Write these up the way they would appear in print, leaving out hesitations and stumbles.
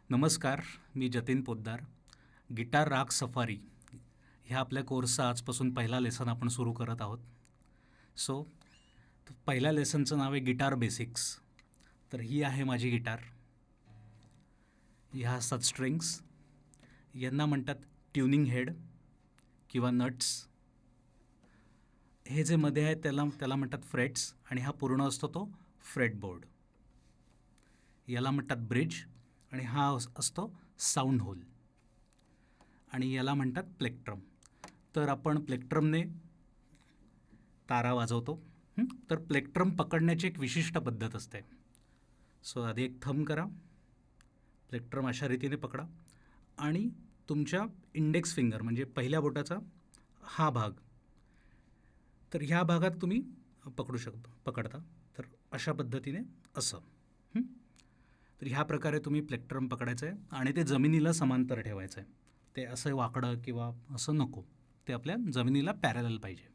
नमस्कार, मी जतीन पोद्दार. गिटार राग सफारी ह्या आपल्या कोर्सचा आजपासून पहिला लेसन आपण सुरू करत आहोत. सो पहिल्या लेसनचं नाव आहे गिटार बेसिक्स. तर ही आहे माझी गिटार. ह्या असतात स्ट्रिंग्स. यांना म्हणतात ट्युनिंग हेड किंवा नट्स. हे जे मध्ये आहे त्याला म्हणतात फ्रेट्स, आणि हा पूर्ण असतो तो फ्रेटबोर्ड. याला म्हणतात ब्रिज, आणि हा असतो साऊंड होल, आणि याला म्हणतात प्लेक्ट्रम. तर आपण प्लेक्ट्रमने तारा वाजवतो. तर प्लेक्ट्रम पकडण्याची एक विशिष्ट पद्धत असते. सो आधी एक थंब करा, प्लेक्ट्रम अशा रीतीने पकडा, आणि तुमच्या इंडेक्स फिंगर म्हणजे पहिल्या बोटाचा हा भाग, तर ह्या भागात तुम्ही पकडता. तर अशा पद्धतीने असं. तर ह्या प्रकारे तुम्ही प्लेक्ट्रम पकडायचं आहे, आणि ते जमिनीला समांतर ठेवायचं आहे. ते असं वाकडं किंवा असं नको, ते आपल्या जमिनीला पॅरलल पाहिजे.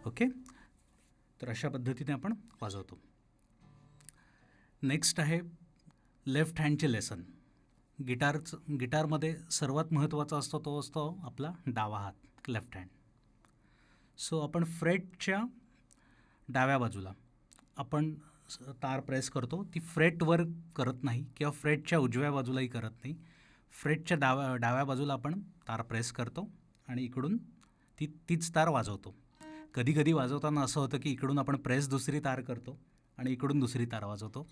ओके. तर अशा पद्धतीने आपण वाजवतो. नेक्स्ट आहे लेफ्ट हँडचे लेसन. गिटारमध्ये सर्वात महत्त्वाचा असतो तो असतो आपला डावा हात, लेफ्ट हँड. सो आपण फ्रेटच्या डाव्या बाजूला आपण तार प्रेस करतो. ती फ्रेटवर करत नाही किंवा फ्रेटच्या उजव्या बाजूलाही करत नाही. फ्रेटच्या डाव्या बाजूला आपण तार प्रेस करतो आणि इकडून तीच तार वाजवतो. कधी कधी वाजवताना असं होतं की इकडून आपण प्रेस दुसरी तार करतो आणि इकडून दुसरी तार वाजवतो.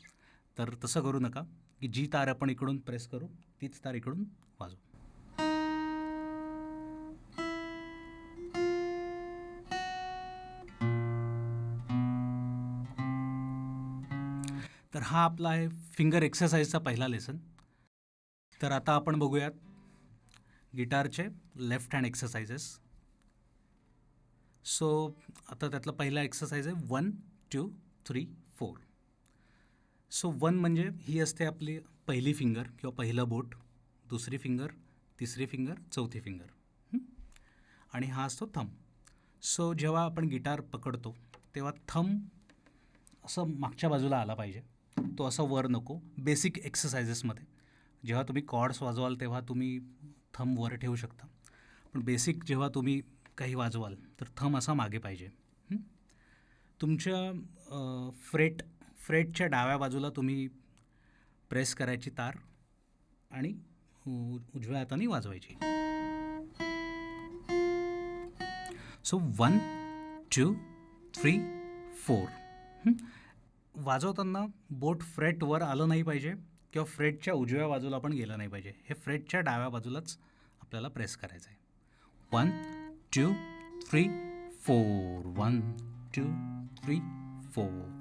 तर तसं करू नका, की जी तार आपण इकडून प्रेस करू तीच तार इकडून वाजवू. तर हा आपला आहे फिंगर एक्सरसाइजचा पहिला लेसन. तर आता आपण बघूयात गिटारचे लेफ्ट हँड एक्सरसाइजेस. सो आता त्यातला पहिला एक्सरसाइज आहे 1, 2, 3, 4. सो 1 म्हणजे ही असते आपली पहिली फिंगर किंवा पहिलं बोट, दुसरी फिंगर, तिसरी फिंगर, चौथी फिंगर, आणि हा असतो थंब. सो जेव्हा आपण गिटार पकडतो तेव्हा थंब असं मागच्या बाजूला आला पाहिजे, तो असं वर नको. बेसिक एक्सरसाइजेसमध्ये जेव्हा तुम्ही कॉर्ड्स वाजवाल तेव्हा तुम्ही थंब वर ठेवू शकता, पण बेसिक जेव्हा तुम्ही काही वाजवाल तर थंब असा मागे पाहिजे. तुमच्या फ्रेटच्या डाव्या बाजूला तुम्ही प्रेस करायची तार आणि उजव्या हाताने वाजवायची. सो 1, 2, 3, 4. वाजवताना बोट फ्रेटवर आलं नाही पाहिजे किंवा फ्रेटच्या उजव्या बाजूला पण गेलं नाही पाहिजे. हे फ्रेटच्या डाव्या बाजूलाच आपल्याला प्रेस करायचं आहे. 1, 2, 3, 4. 1, 2, 3, 4.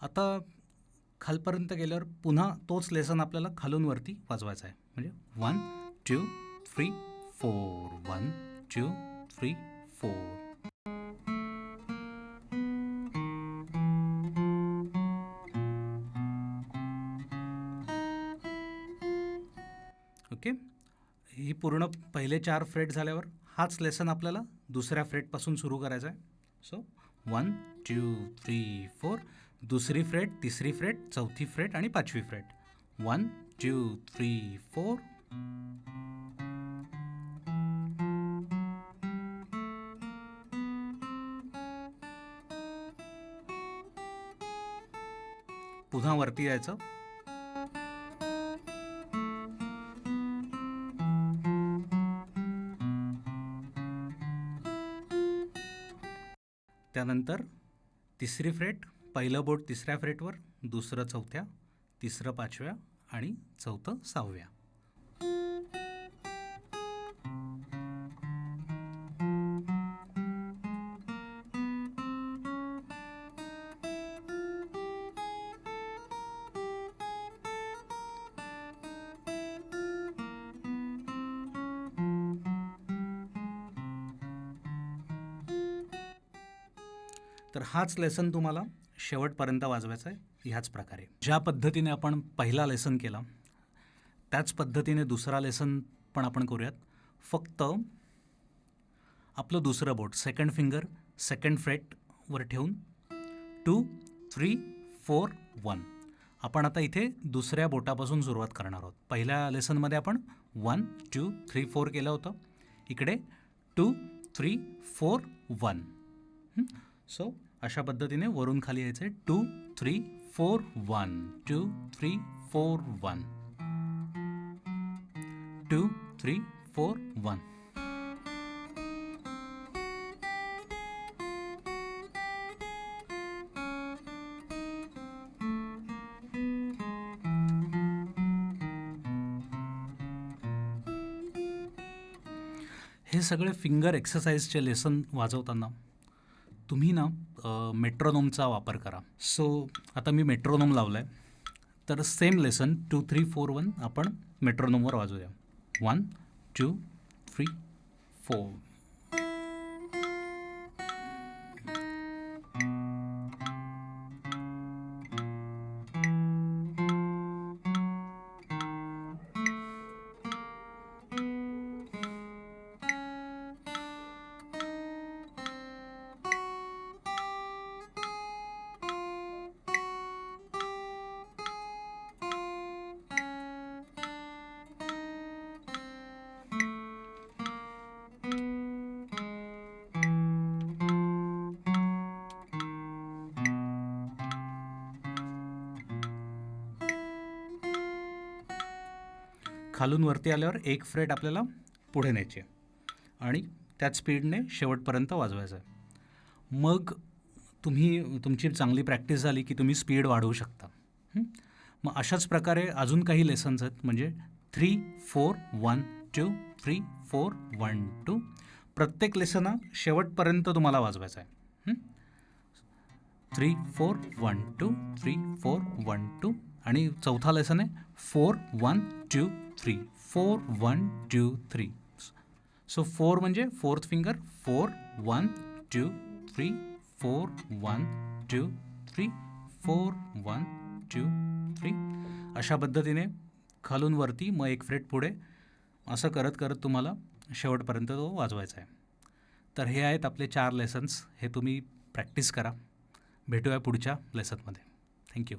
आता खालपर्यंत गेल्यावर पुन्हा तोच लेसन आपल्याला खालून वरती वाजवायचा आहे. म्हणजे 1, 2, 3, 4. 1, 2, 3, 4. ओके. ही पूर्ण पहिले 4 फ्रेट झाल्यावर हाच लेसन आपल्याला दुसऱ्या फ्रेटपासून सुरू करायचा आहे. सो 1, 2, 3, 4. दुसरी फ्रेट, तिसरी फ्रेट, चौथी फ्रेट आणि पाचवी फ्रेट. 1, 2, 3, 4. पुन्हा वरती यायचं. त्यानंतर तिसरी फ्रेट, पहिलं बोट तिसऱ्या फ्रेटवर, दुसरं चौथ्या, तिसरं पाचव्या आणि चौथं सहाव्या. तर हाच लेसन तुम्हाला शेवटपर्यंत वाजवायचा आहे. ह्याच प्रकारे. ज्या पद्धतीने आपण पहिला लेसन केला त्याच पद्धतीने दुसरा लेसन पण आपण करूयात. फक्त आपलं दुसरं बोट सेकंड फिंगर सेकंड फ्रेटवर ठेवून 2 3 4 1. आपण आता इथे दुसऱ्या बोटापासून सुरुवात करणार आहोत. पहिल्या लेसनमध्ये आपण 1 2 3 4 केलं होतं. इकडे 2 3 4 1. सो अशा पद्धतीने वरून खाली यायचं आहे. 2 3 4 1 2 3 4 1 2 3 4 1. हे सगळे फिंगर एक्सरसाइजचे लेसन वाजवताना तुम्ही ना मेट्रोनोमचा वापर करा. सो आता मी मेट्रोनोम लावला आहे, तर सेम लेसन 2 3 4 1 आपण मेट्रोनोमवर वाजवूया. 1 2 3 4. खालून वरती आल्यावर एक फ्रेट आपल्याला पुढे न्यायची आहे आणि त्याच स्पीडने शेवटपर्यंत वाजवायचं आहे. मग तुमची चांगली प्रॅक्टिस झाली की तुम्ही स्पीड वाढवू शकता. मग अशाच प्रकारे अजून काही लेसन्स आहेत, म्हणजे 3 4 1 2 3 4 1 2. प्रत्येक लेसन शेवटपर्यंत तुम्हाला वाजवायचं आहे. 3 4 1 2 3 4 1 2. आणि चौथा लेसन आहे 4 1 2 3 4 1 2 3. सो 4 म्हणजे फोर्थ फिंगर 4 1 2 3 4 1 2 3 4 1 2 3. अशा पद्धतीने खालून वरती मग एक फ्रेट पुढे असं करत करत तुम्हाला शेवटपर्यंत तो वाजवायचा आहे. तर हे आहेत आपले 4 लेसन्स. हे तुम्ही प्रॅक्टिस करा. भेटूया पुढच्या लेसनमध्ये. थँक्यू.